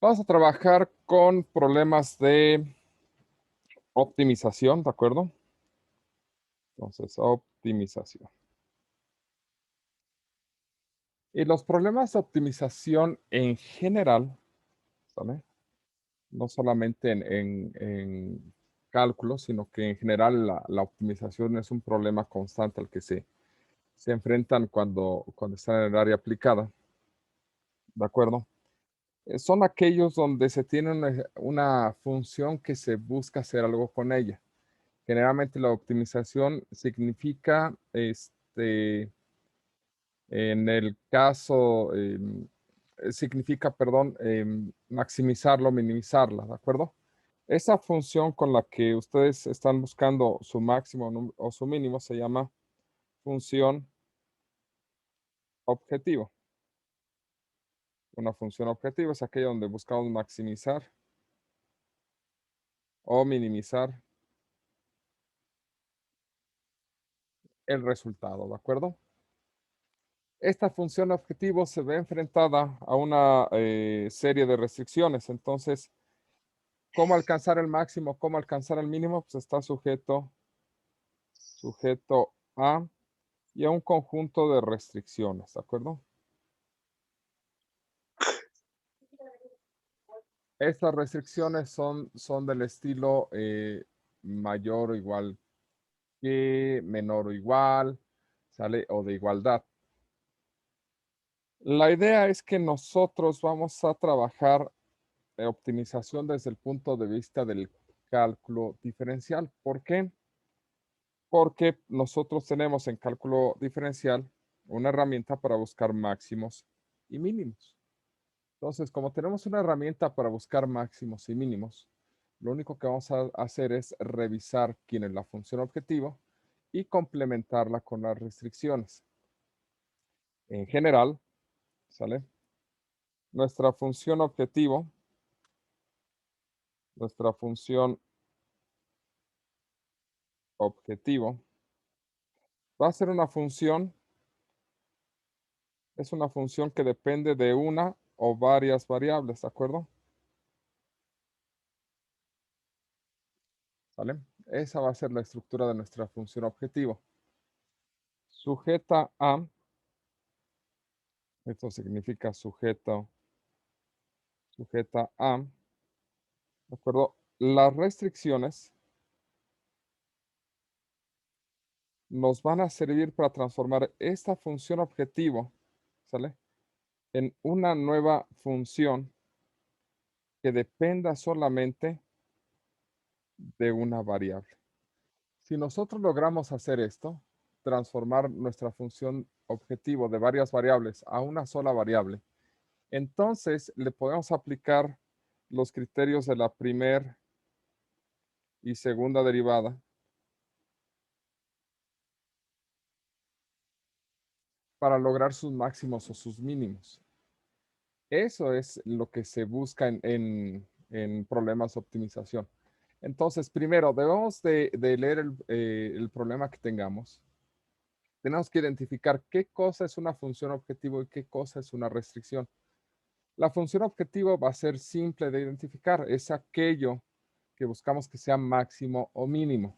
Vamos a trabajar con problemas de optimización, ¿de acuerdo? Entonces, optimización. Y los problemas de optimización en general, ¿sale? No solamente en cálculo, sino que en general la optimización es un problema constante al que se enfrentan cuando están en el área aplicada, ¿de acuerdo? Son aquellos donde se tiene una función que se busca hacer algo con ella. Generalmente la optimización significa, en el caso, significa, perdón, maximizarlo, minimizarla, ¿de acuerdo? Esa función con la que ustedes están buscando su máximo o su mínimo se llama función objetivo. Una función objetivo es aquella donde buscamos maximizar o minimizar el resultado, ¿de acuerdo? Esta función objetivo se ve enfrentada a una serie de restricciones. Entonces, ¿cómo alcanzar el máximo? ¿Cómo alcanzar el mínimo? Pues está sujeto a y a un conjunto de restricciones, ¿de acuerdo? Estas restricciones son del estilo mayor o igual que, menor o igual, ¿sale? O de igualdad. La idea es que nosotros vamos a trabajar optimización desde el punto de vista del cálculo diferencial. ¿Por qué? Porque nosotros tenemos en cálculo diferencial una herramienta para buscar máximos y mínimos. Entonces, como tenemos una herramienta para buscar máximos y mínimos, lo único que vamos a hacer es revisar quién es la función objetivo y complementarla con las restricciones. En general, ¿sale? Nuestra función objetivo, nuestra función objetivo va a ser una función, es una función que depende de una o varias variables, ¿de acuerdo? ¿Vale? Esa va a ser la estructura de nuestra función objetivo. Sujeta a, esto significa sujeta a, ¿de acuerdo? Las restricciones nos van a servir para transformar esta función objetivo, ¿sale? En una nueva función que dependa solamente de una variable. Si nosotros logramos hacer esto, transformar nuestra función objetivo de varias variables a una sola variable, entonces le podemos aplicar los criterios de la primera y segunda derivada para lograr sus máximos o sus mínimos. Eso es lo que se busca en problemas de optimización. Entonces, primero, debemos de leer el problema que tengamos. Tenemos que identificar qué cosa es una función objetivo y qué cosa es una restricción. La función objetivo va a ser simple de identificar, es aquello que buscamos que sea máximo o mínimo.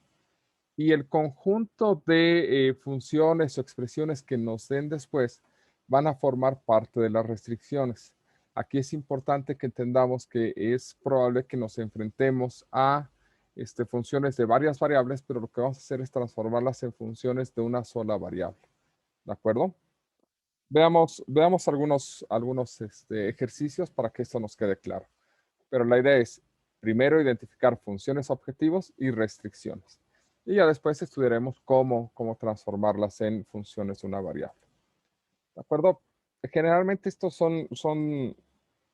Y el conjunto de funciones o expresiones que nos den después van a formar parte de las restricciones. Aquí es importante que entendamos que es probable que nos enfrentemos a funciones de varias variables, pero lo que vamos a hacer es transformarlas en funciones de una sola variable. ¿De acuerdo? Veamos algunos ejercicios para que esto nos quede claro. Pero la idea es, primero, identificar funciones objetivos y restricciones. Y ya después estudiaremos cómo transformarlas en funciones de una variable. ¿De acuerdo? Generalmente estos son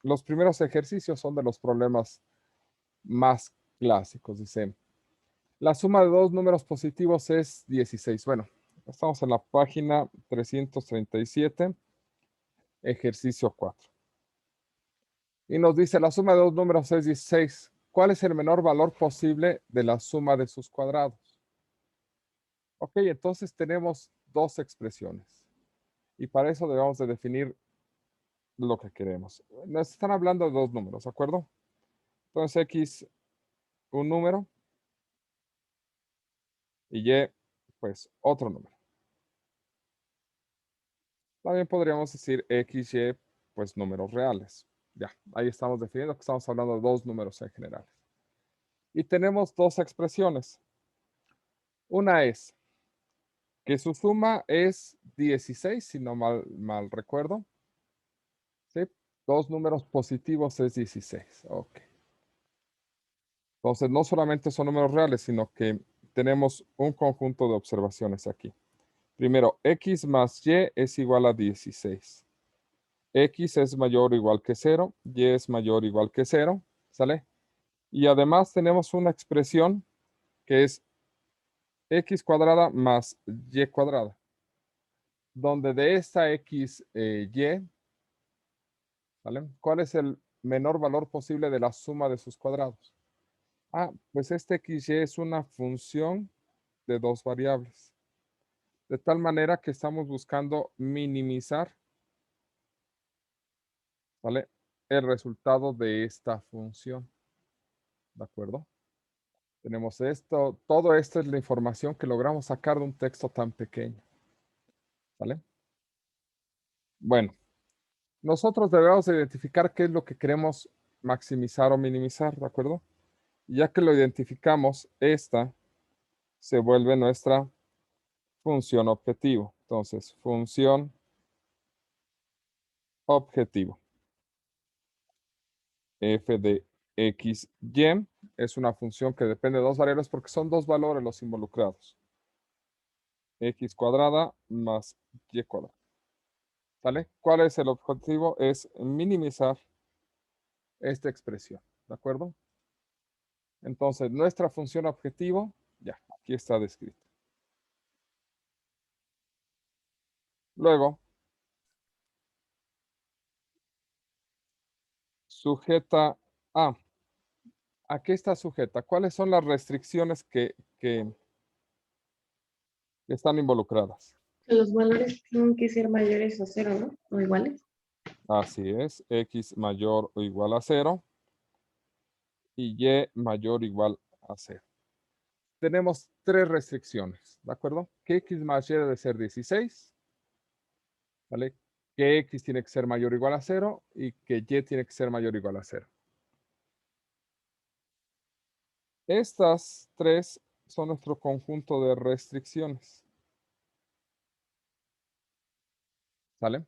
los primeros ejercicios son de los problemas más clásicos. Dice, la suma de dos números positivos es 16. Bueno, estamos en la página 337, ejercicio 4. Y nos dice, la suma de dos números es 16. ¿Cuál es el menor valor posible de la suma de sus cuadrados? Ok, entonces tenemos dos expresiones. Y para eso debemos de definir lo que queremos. Nos están hablando de dos números, ¿de acuerdo? Entonces X, un número, y Y, pues otro número. También podríamos decir X, Y, pues números reales. Ya, ahí estamos definiendo que estamos hablando de dos números en general. Y tenemos dos expresiones. Una es que su suma es 16, si no mal recuerdo. ¿Sí? Dos números positivos es 16. Ok. Entonces, no solamente son números reales, sino que tenemos un conjunto de observaciones aquí. Primero, X más Y es igual a 16. X es mayor o igual que 0, Y es mayor o igual que 0, ¿sale? Y además tenemos una expresión que es X cuadrada más Y cuadrada, donde de esta X, Y, ¿vale? ¿Cuál es el menor valor posible de la suma de sus cuadrados? Ah, pues este XY es una función de dos variables. De tal manera que estamos buscando minimizar, ¿vale? El resultado de esta función. ¿De acuerdo? Tenemos esto, todo esto es la información que logramos sacar de un texto tan pequeño. ¿Vale? Bueno, nosotros debemos identificar qué es lo que queremos maximizar o minimizar, ¿de acuerdo? Y ya que lo identificamos, esta se vuelve nuestra función objetivo. Entonces, función objetivo. F de x, y es una función que depende de dos variables porque son dos valores los involucrados. X cuadrada más y cuadrada. ¿Vale? ¿Cuál es el objetivo? Es minimizar esta expresión. ¿De acuerdo? Entonces, nuestra función objetivo, ya, aquí está descrita. Luego, sujeta a. ¿A qué está sujeta? ¿Cuáles son las restricciones que están involucradas? Los valores tienen que ser mayores a cero, ¿no? O iguales. Así es, x mayor o igual a 0 y y mayor o igual a 0. Tenemos tres restricciones, ¿de acuerdo? Que x más y debe ser 16, ¿vale? Que x tiene que ser mayor o igual a 0 y que y tiene que ser mayor o igual a 0. Estas tres son nuestro conjunto de restricciones, ¿sale?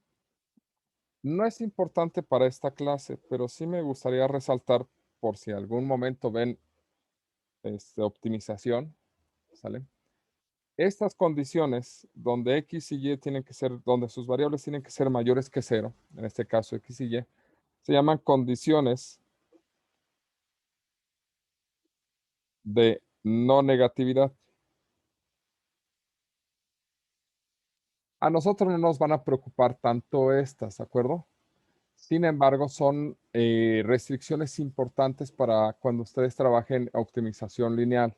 No es importante para esta clase, pero sí me gustaría resaltar por si algún momento ven optimización, ¿sale? Estas condiciones donde x y y tienen que ser, donde sus variables tienen que ser mayores que 0, en este caso x y y, se llaman condiciones de no negatividad. A nosotros no nos van a preocupar tanto estas, ¿de acuerdo? Sin embargo, son restricciones importantes para cuando ustedes trabajen optimización lineal,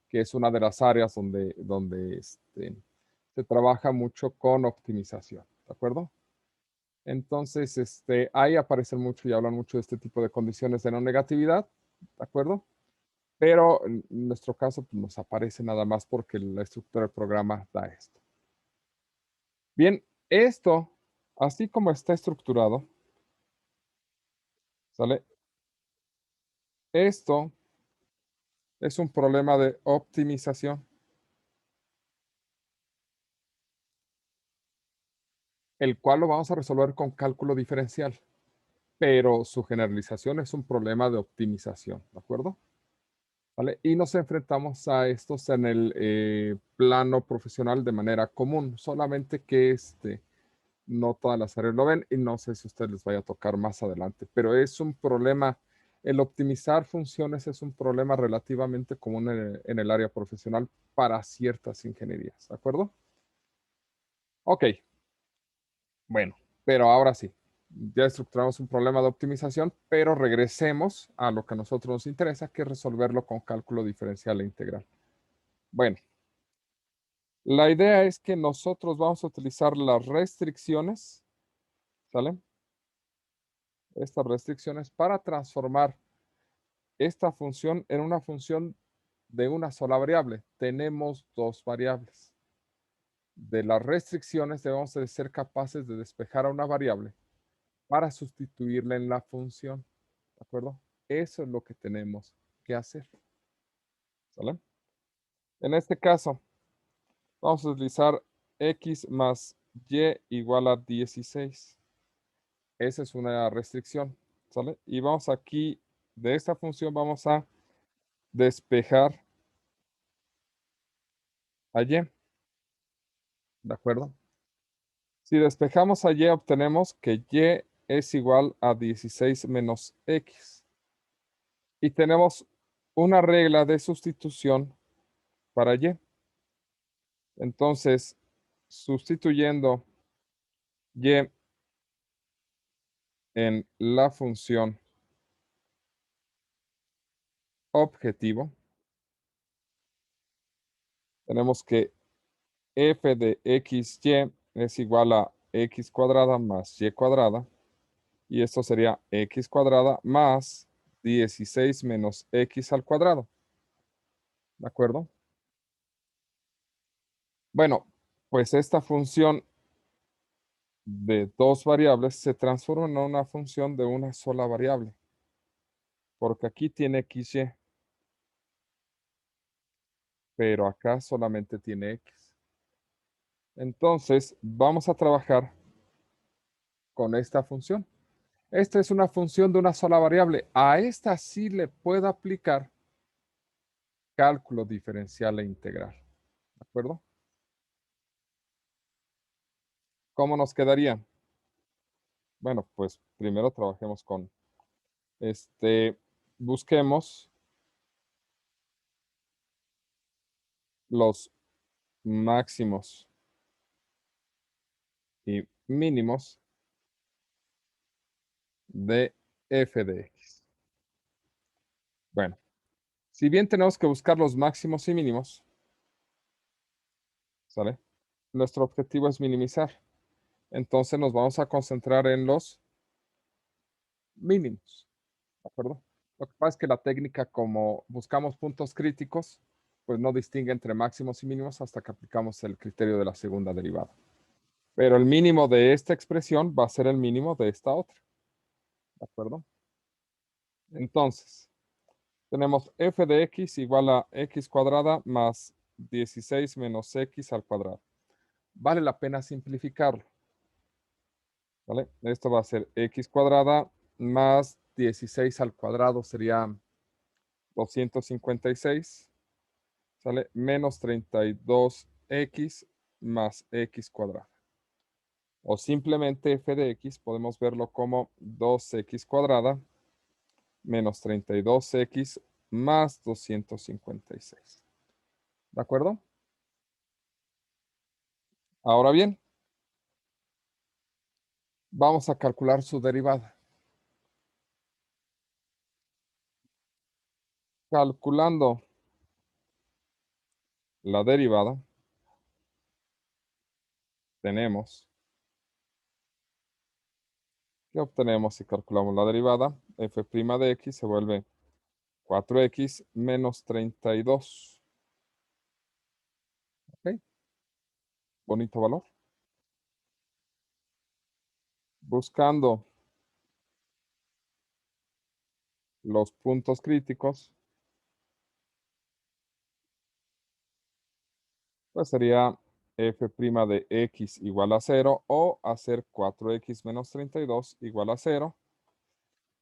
que es una de las áreas donde se trabaja mucho con optimización, ¿de acuerdo? Entonces, ahí aparecen mucho y hablan mucho de este tipo de condiciones de no negatividad, ¿de acuerdo? Pero en nuestro caso pues, nos aparece nada más porque la estructura del programa da esto. Bien, esto, así como está estructurado, ¿sale? Esto es un problema de optimización, el cual lo vamos a resolver con cálculo diferencial, pero su generalización es un problema de optimización, ¿de acuerdo? ¿Vale? Y nos enfrentamos a estos en el plano profesional de manera común, solamente que no todas las áreas lo ven y no sé si a ustedes les vaya a tocar más adelante, pero es un problema, el optimizar funciones es un problema relativamente común en el área profesional para ciertas ingenierías, ¿de acuerdo? Ok, bueno, pero ahora sí, ya estructuramos un problema de optimización, pero regresemos a lo que a nosotros nos interesa, que es resolverlo con cálculo diferencial e integral. Bueno, la idea es que nosotros vamos a utilizar las restricciones, ¿sale? estas restricciones para transformar esta función en una función de una sola variable. Tenemos dos variables. De las restricciones debemos de ser capaces de despejar a una variable para sustituirla en la función. ¿De acuerdo? Eso es lo que tenemos que hacer. ¿Sale? En este caso, vamos a utilizar x más y igual a 16. Esa es una restricción. ¿Sale? Y vamos aquí, de esta función vamos a despejar a y. ¿De acuerdo? Si despejamos a y, obtenemos que y es igual a 16 menos x. Y tenemos una regla de sustitución para y. Entonces, sustituyendo y en la función objetivo, tenemos que f de xy es igual a x cuadrada más y cuadrada. Y esto sería x cuadrada más 16 menos x al cuadrado. ¿De acuerdo? Bueno, pues esta función de dos variables se transforma en una función de una sola variable. Porque aquí tiene xy, pero acá solamente tiene x. Entonces, vamos a trabajar con esta función. Esta es una función de una sola variable. A esta sí le puedo aplicar cálculo diferencial e integral. ¿De acuerdo? ¿Cómo nos quedaría? Bueno, pues primero trabajemos con busquemos los máximos y mínimos de f de x. Bueno, si bien tenemos que buscar los máximos y mínimos, ¿sale? Nuestro objetivo es minimizar. Entonces nos vamos a concentrar en los mínimos, ¿de acuerdo? Lo que pasa es que la técnica, como buscamos puntos críticos, pues no distingue entre máximos y mínimos hasta que aplicamos el criterio de la segunda derivada. Pero el mínimo de esta expresión va a ser el mínimo de esta otra, ¿de acuerdo? Entonces, tenemos f de x igual a x cuadrada más 16 menos x al cuadrado. Vale la pena simplificarlo, ¿vale? Esto va a ser x cuadrada más 16 al cuadrado sería 256, ¿sale? Menos 32x más x cuadrada. O simplemente f de x podemos verlo como 2x cuadrada menos 32x más 256. ¿De acuerdo? Ahora bien, vamos a calcular su derivada. Calculando la derivada, tenemos que obtenemos si calculamos la derivada, f' de x se vuelve 4x menos 32. ¿Ok? Bonito valor. Buscando los puntos críticos, pues sería f' de x igual a 0 o hacer 4x menos 32 igual a 0.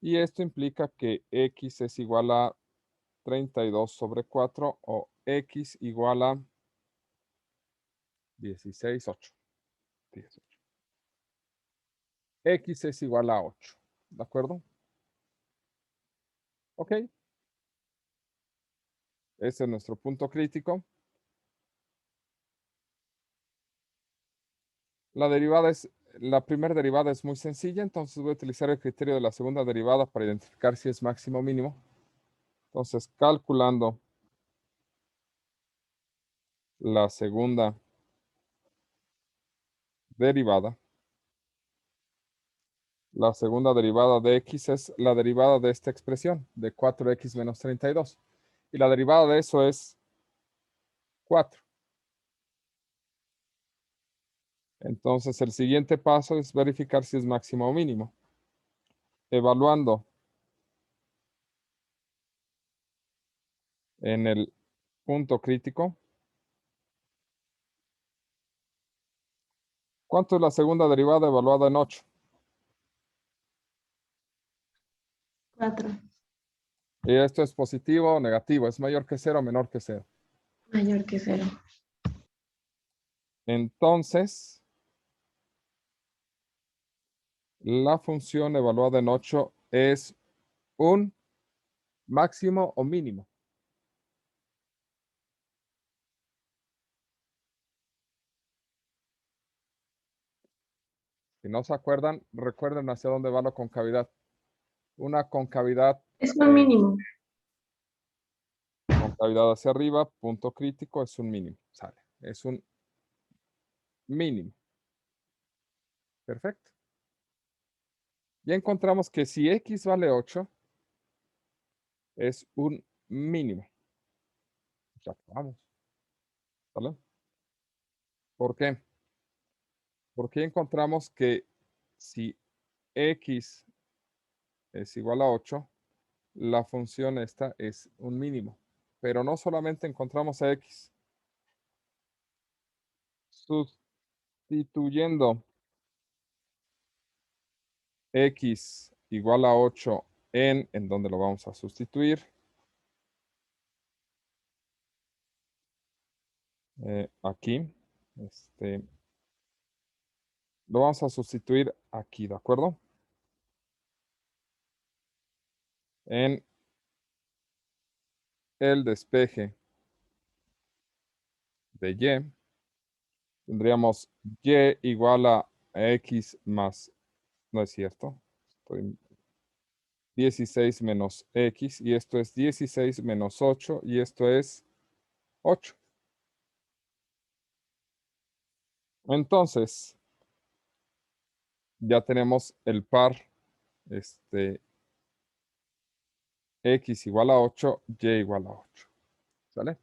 Y esto implica que x es igual a 32 sobre 4 o x igual a 16, 8. 18. X es igual a 8. ¿De acuerdo? Ok. Ese es nuestro punto crítico. La primera derivada es muy sencilla, entonces voy a utilizar el criterio de la segunda derivada para identificar si es máximo o mínimo. Entonces, calculando la segunda derivada, La segunda derivada de x es la derivada de esta expresión, de 4x menos 32. Y la derivada de eso es 4. Entonces, el siguiente paso es verificar si es máximo o mínimo. Evaluando en el punto crítico. ¿Cuánto es la segunda derivada evaluada en 8? 4. ¿Y esto es positivo o negativo? ¿Es mayor que 0 o menor que 0? Mayor que 0. Entonces, la función evaluada en 8 es un máximo o mínimo. Si no se acuerdan, recuerden hacia dónde va la concavidad. Una concavidad, Es un mínimo. concavidad hacia arriba, punto crítico, es un mínimo. Sale. Es un mínimo. Perfecto. Ya encontramos que si x vale 8, es un mínimo. Ya acabamos. ¿Sale? ¿Por qué? Porque encontramos que si x es igual a 8, la función esta es un mínimo. Pero no solamente encontramos a x. Sustituyendo x igual a 8 en donde lo vamos a sustituir. Aquí. Lo vamos a sustituir aquí, ¿de acuerdo? En el despeje de y, tendríamos y igual a x más, no es cierto, 16 menos x, y esto es 16 menos 8, y esto es 8. Entonces, ya tenemos el par, x igual a 8, y igual a 8. ¿Sale?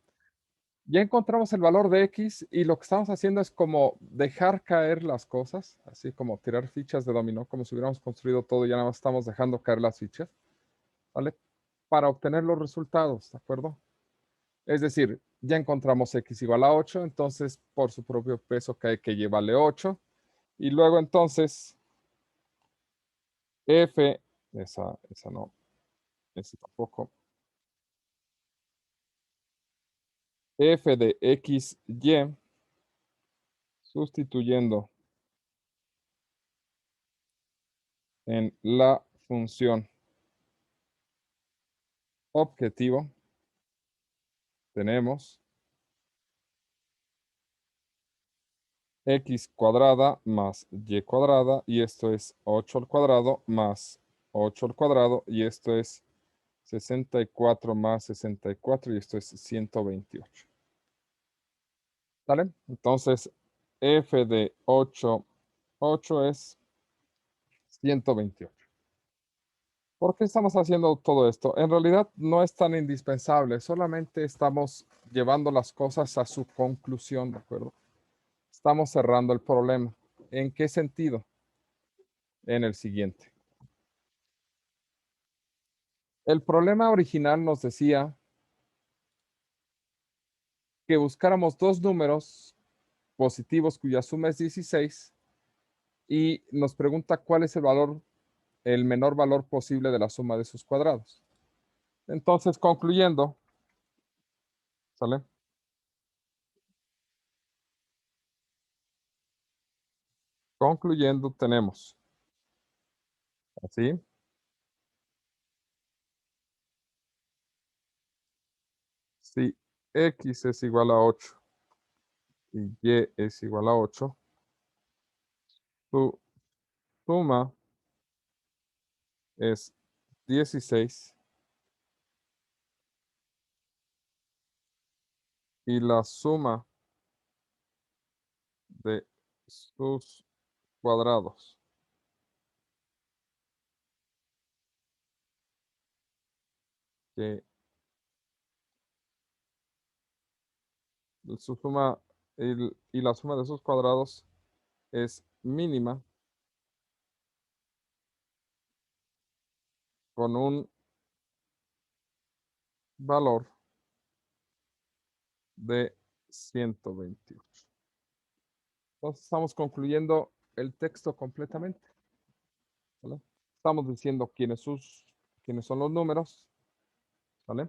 Ya encontramos el valor de x y lo que estamos haciendo es como dejar caer las cosas, así como tirar fichas de dominó, como si hubiéramos construido todo y ya nada más estamos dejando caer las fichas, ¿vale? Para obtener los resultados, ¿de acuerdo? Es decir, ya encontramos x igual a 8, entonces por su propio peso cae que y vale 8. Y luego entonces, f, esa no, esa tampoco, f de x, y, sustituyendo en la función objetivo, tenemos x cuadrada más y cuadrada, y esto es 8 al cuadrado más 8 al cuadrado, y esto es 64 más 64, y esto es 128. ¿Vale? Entonces, f de 8, 8 es 128. ¿Por qué estamos haciendo todo esto? En realidad no es tan indispensable, solamente estamos llevando las cosas a su conclusión, ¿de acuerdo? Estamos cerrando el problema. ¿En qué sentido? En el siguiente. El problema original nos decía que buscáramos dos números positivos cuya suma es 16 y nos pregunta cuál es el valor, el menor valor posible de la suma de sus cuadrados. Entonces, concluyendo, ¿sale? Concluyendo, tenemos así. Si x es igual a 8 y y es igual a 8, su suma es 16 y la suma de sus cuadrados que su suma y la suma de sus cuadrados es mínima con un valor de 128. Entonces estamos concluyendo el texto completamente, ¿vale? Estamos diciendo quiénes son los números, ¿vale?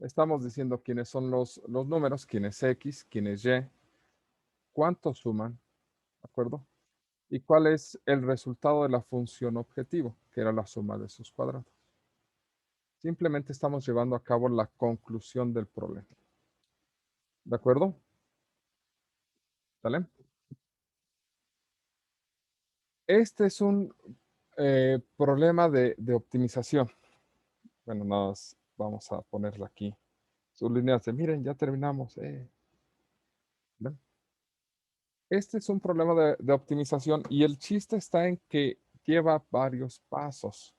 Estamos diciendo quiénes son los números, quién es X, quién es Y, cuántos suman, ¿de acuerdo? Y cuál es el resultado de la función objetivo, que era la suma de sus cuadrados. Simplemente estamos llevando a cabo la conclusión del problema. ¿De acuerdo? ¿Vale? Este es un problema de optimización. Bueno, nos vamos a ponerle aquí sus líneas de, miren, ya terminamos. ¿Ven? Este es un problema de optimización y el chiste está en que lleva varios pasos.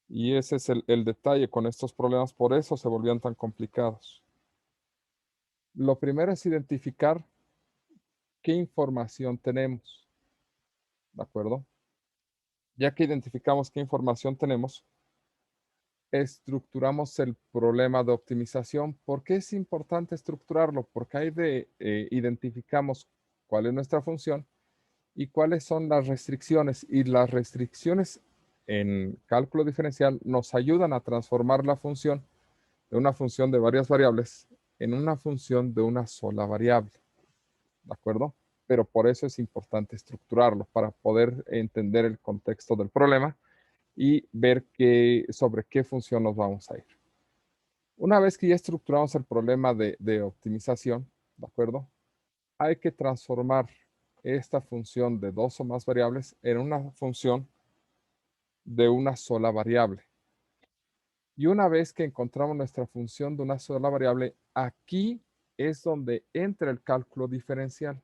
Y ese es el detalle con estos problemas, por eso se volvían tan complicados. Lo primero es identificar qué información tenemos, ¿de acuerdo? Ya que identificamos qué información tenemos, estructuramos el problema de optimización. ¿Por qué es importante estructurarlo? Porque ahí identificamos cuál es nuestra función y cuáles son las restricciones. Y las restricciones en cálculo diferencial nos ayudan a transformar la función de una función de varias variables en una función de una sola variable. ¿De acuerdo? Pero por eso es importante estructurarlo, para poder entender el contexto del problema y ver sobre qué función nos vamos a ir. Una vez que ya estructuramos el problema de optimización, ¿de acuerdo? Hay que transformar esta función de dos o más variables en una función de una sola variable. Y una vez que encontramos nuestra función de una sola variable, aquí es donde entra el cálculo diferencial.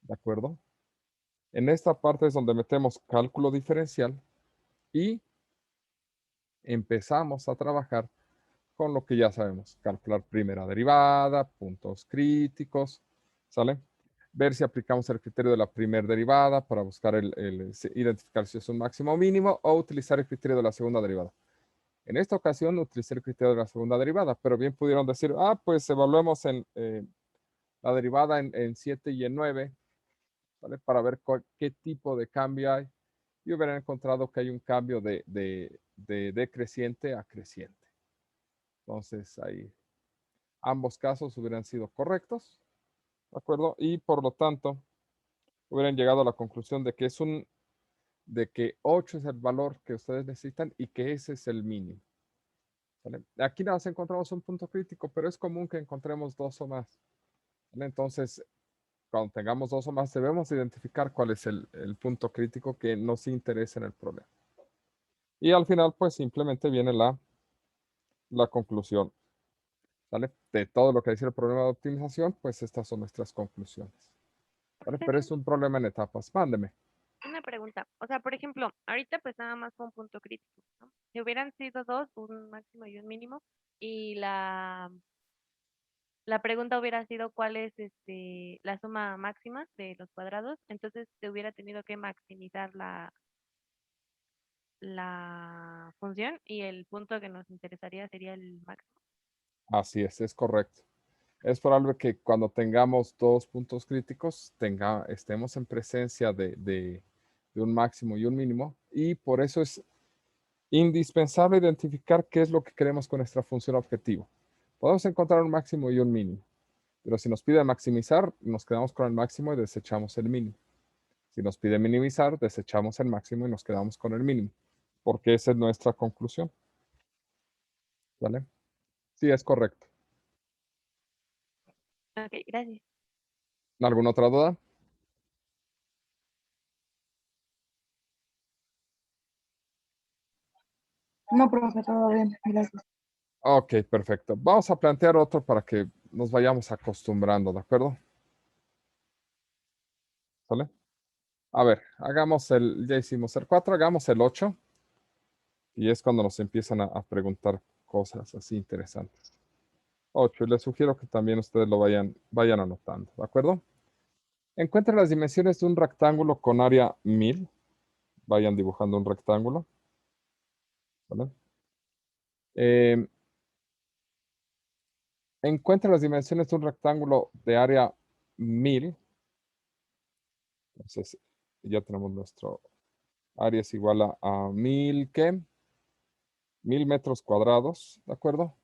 ¿De acuerdo? En esta parte es donde metemos cálculo diferencial y empezamos a trabajar con lo que ya sabemos, calcular primera derivada, puntos críticos, ¿sale? Ver si aplicamos el criterio de la primera derivada para buscar identificar si es un máximo o mínimo, o utilizar el criterio de la segunda derivada. En esta ocasión utilicé el criterio de la segunda derivada, pero bien pudieron decir, pues evaluemos la derivada en 7 y en 9, ¿vale? Para ver qué tipo de cambio hay, y hubieran encontrado que hay un cambio de decreciente a creciente. Entonces, ahí ambos casos hubieran sido correctos, ¿de acuerdo? Y por lo tanto, hubieran llegado a la conclusión de que 8 es el valor que ustedes necesitan y que ese es el mínimo. ¿Vale? Aquí nada más encontramos un punto crítico, pero es común que encontremos dos o más. ¿Vale? Entonces, cuando tengamos dos o más, debemos identificar cuál es el punto crítico que nos interesa en el problema. Y al final, pues simplemente viene la conclusión. ¿Vale? De todo lo que dice el problema de optimización, pues estas son nuestras conclusiones. ¿Vale? Pero es un problema en etapas. Mándeme. Una pregunta, o sea, por ejemplo, ahorita pues nada más fue un punto crítico, ¿no? Si hubieran sido dos, un máximo y un mínimo, y la pregunta hubiera sido cuál es la suma máxima de los cuadrados, entonces se hubiera tenido que maximizar la función y el punto que nos interesaría sería el máximo. Así es correcto. Es probable que cuando tengamos dos puntos críticos, estemos en presencia de un máximo y un mínimo, y por eso es indispensable identificar qué es lo que queremos con nuestra función objetivo. Podemos encontrar un máximo y un mínimo, pero si nos pide maximizar, nos quedamos con el máximo y desechamos el mínimo. Si nos pide minimizar, desechamos el máximo y nos quedamos con el mínimo, porque esa es nuestra conclusión. ¿Vale? Sí, es correcto. Ok, gracias. ¿Alguna otra duda? No, profe, todo bien, gracias. Ok, perfecto. Vamos a plantear otro para que nos vayamos acostumbrando, ¿de acuerdo? ¿Sale? A ver, ya hicimos el 4, hagamos el 8. Y es cuando nos empiezan a preguntar cosas así interesantes. 8. Les sugiero que también ustedes lo vayan anotando, ¿de acuerdo? Encuentren las dimensiones de un rectángulo con área 1000. Vayan dibujando un rectángulo. ¿Vale? Encuentren las dimensiones de un rectángulo de área 1000. Entonces, ya tenemos nuestro área es igual a 1000, ¿qué? 1000 metros cuadrados, ¿de acuerdo?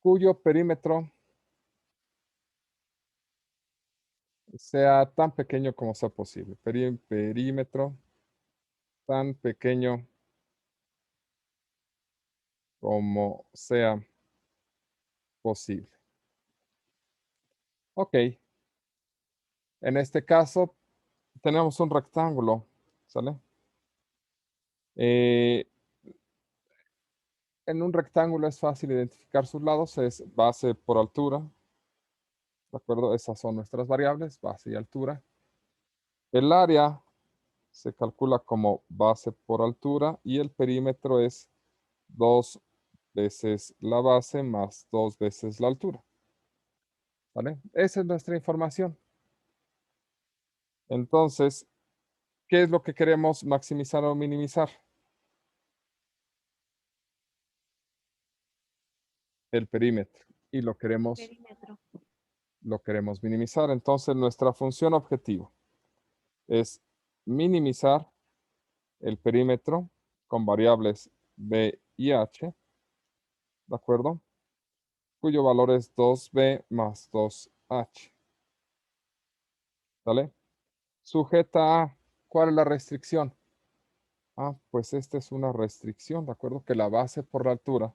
Cuyo perímetro sea tan pequeño como sea posible. Perímetro tan pequeño como sea posible. Ok. En este caso, tenemos un rectángulo, ¿sale? En un rectángulo es fácil identificar sus lados, es base por altura, ¿de acuerdo? Esas son nuestras variables, base y altura. El área se calcula como base por altura y el perímetro es 2 veces la base más 2 veces la altura. ¿Vale? Esa es nuestra información. Entonces, ¿qué es lo que queremos maximizar o minimizar? El perímetro. Y lo queremos Perímetro. minimizar. Entonces, nuestra función objetivo es minimizar el perímetro con variables b y h, ¿de acuerdo? Cuyo valor es 2b más 2h. ¿Vale? Sujeta a, ¿cuál es la restricción? Ah, pues esta es una restricción, ¿de acuerdo? Que la base por la altura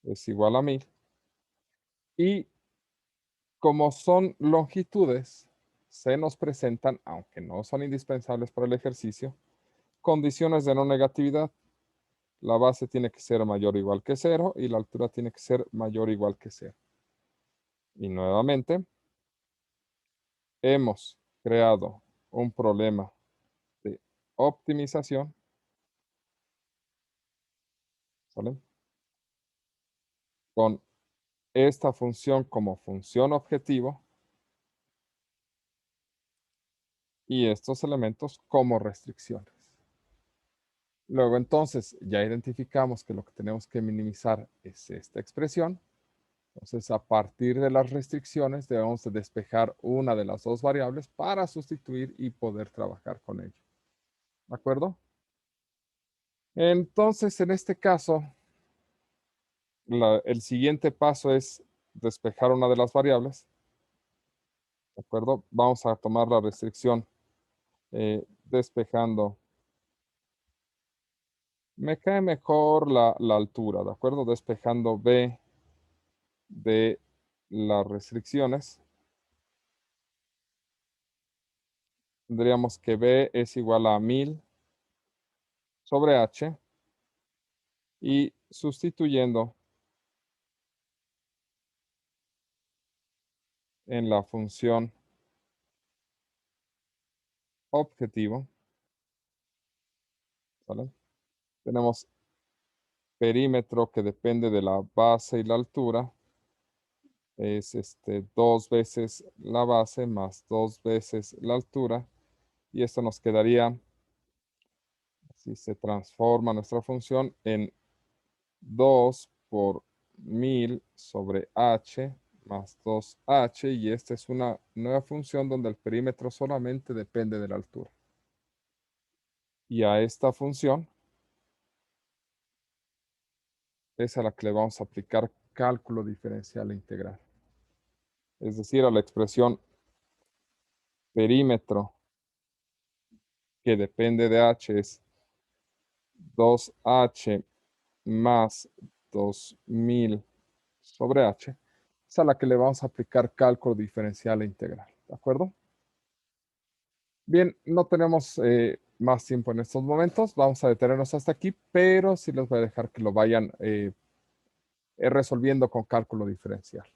es igual a 1000. Y como son longitudes, se nos presentan, aunque no son indispensables para el ejercicio, condiciones de no negatividad. La base tiene que ser mayor o igual que 0 y la altura tiene que ser mayor o igual que 0. Y nuevamente, hemos creado un problema de optimización, ¿sale? Con esta función como función objetivo y estos elementos como restricciones. Luego, entonces, ya identificamos que lo que tenemos que minimizar es esta expresión. Entonces, a partir de las restricciones, debemos de despejar una de las dos variables para sustituir y poder trabajar con ello. ¿De acuerdo? Entonces, en este caso, el siguiente paso es despejar una de las variables. ¿De acuerdo? Vamos a tomar la restricción despejando. Me cae mejor la altura, ¿de acuerdo? Despejando b de las restricciones. Tendríamos que b es igual a 1000 sobre h. Y sustituyendo en la función objetivo, ¿vale? Tenemos perímetro que depende de la base y la altura. Es 2 veces la base más 2 veces la altura. Y esto nos quedaría, si se transforma nuestra función, en 2 por 1000 sobre h más 2h. Y esta es una nueva función donde el perímetro solamente depende de la altura. Y a esta función es a la que le vamos a aplicar cálculo diferencial e integral. Es decir, a la expresión perímetro que depende de h es 2h más 2000 sobre h, es a la que le vamos a aplicar cálculo diferencial e integral. ¿De acuerdo? Bien, no tenemos más tiempo en estos momentos. Vamos a detenernos hasta aquí, pero sí les voy a dejar que lo vayan resolviendo con cálculo diferencial.